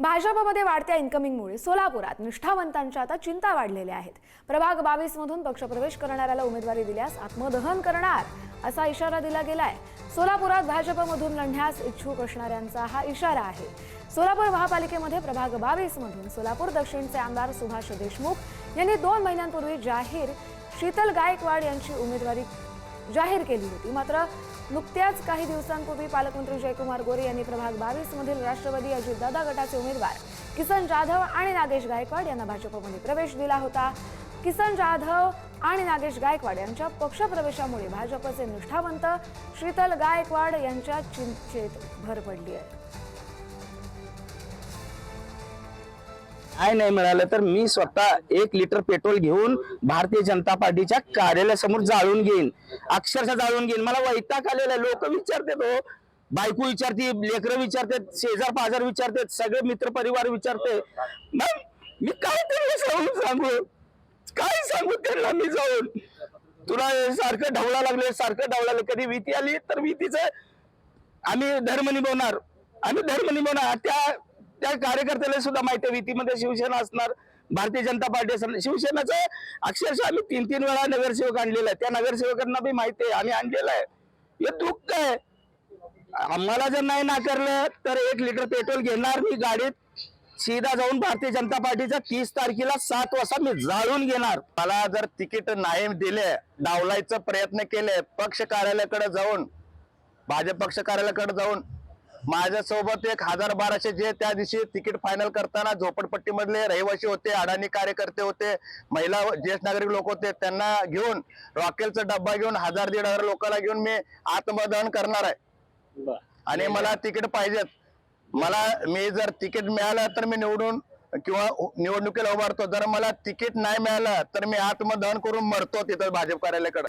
भाजपमध्ये वाढत्या इन्कमिंगमुळे सोलापुरात निष्ठावंतांच्या आता चिंता वाढलेल्या आहेत। प्रभाग 22 मधून पक्षप्रवेश करणाऱ्याला उमेदवारी दिल्यास आत्मदहन करणार असा इशारा दिला गेलाय। सोलापुरात भाजपमधून लढण्यास इच्छुक असणाऱ्यांचा हा इशारा आहे। सोलापूर महापालिकेमध्ये प्रभाग 22 मधून सोलापूर दक्षिणचे आमदार सुभाष देशमुख यांनी 2 महिन्यांपूर्वी शीतल गायकवाड यांची उमेदवारी जाहीर केली होती। मात्र नुकत्याच काही दिवसांपूर्वी पालकमंत्री जयकुमार गोरे यांनी प्रभाग 22 मधील राष्ट्रवादी अजितदादा गटाचे उमेदवार किसन जाधव आणि नागेश गायकवाड यांना भाजपमध्ये प्रवेश दिला होता। किसन जाधव आणि नागेश गायकवाड यांच्या पक्षप्रवेशामुळे भाजपचे निष्ठावंत शीतल गायकवाड यांच्या चिंतेत भर पडली आहे। नाही मिळालं तर मी स्वतः 1 लिटर पेट्रोल घेऊन भारतीय जनता पार्टीच्या कार्यालयासमोर जाळून घेईन, अक्षरशः जाळून घेईन। मला वैताग आलेला, लोक विचारतात, हो बायको विचारते, लेकरं विचारतात, शेजार पाजार विचारतात, सगळे मित्र परिवार विचारते। मी काय त्यांना सांगू, काय सांगू त्यांना मी जाऊन? तुला सारखं ढवळा लागले, सारखं ढवळाले, कधी भीती आली तर भीतीचं आम्ही धर्म निभवणार, त्या कार्यकर्त्याला सुद्धा माहिती आहे भीतीमध्ये शिवसेना असणार, भारतीय जनता पार्टी असणार। शिवसेनेचं अक्षरशः आम्ही 3 वेळा नगरसेवक आणलेला आहे, त्या नगरसेवकांना बी माहिती आहे आम्ही आणलेलं आहे। हे दुःख आहे, आम्हाला जर नाही नाकारलं तर 1 लिटर पेट्रोल घेणार मी गाडीत, सीधा जाऊन भारतीय जनता पार्टीच्या 30 तारखेला 7 वाजता मी जाळून घेणार। मला जर तिकीट नाही दिले, डावलायचा प्रयत्न केले, पक्ष कार्यालयाकडे जाऊन, भाजप पक्ष कार्यालयाकडे जाऊन माझ्यासोबत 1000-1200 जे त्या दिवशी तिकीट फायनल करताना झोपडपट्टी मधले रहिवासी होते, अडाणी कार्यकर्ते होते, महिला ज्येष्ठ नागरिक लोक होते, त्यांना घेऊन रॉकेलचा डब्बा घेऊन 1000-1500 लोकांना घेऊन मी आत्मदहन करणार आहे। आणि मला तिकीट पाहिजेत। मी जर तिकीट मिळालं तर मी निवडून किंवा निवडणुकीला उभारतो, जर मला तिकीट नाही मिळालं तर मी आत्मदहन करून मरतो तिथं भाजप कार्यालयाकडे।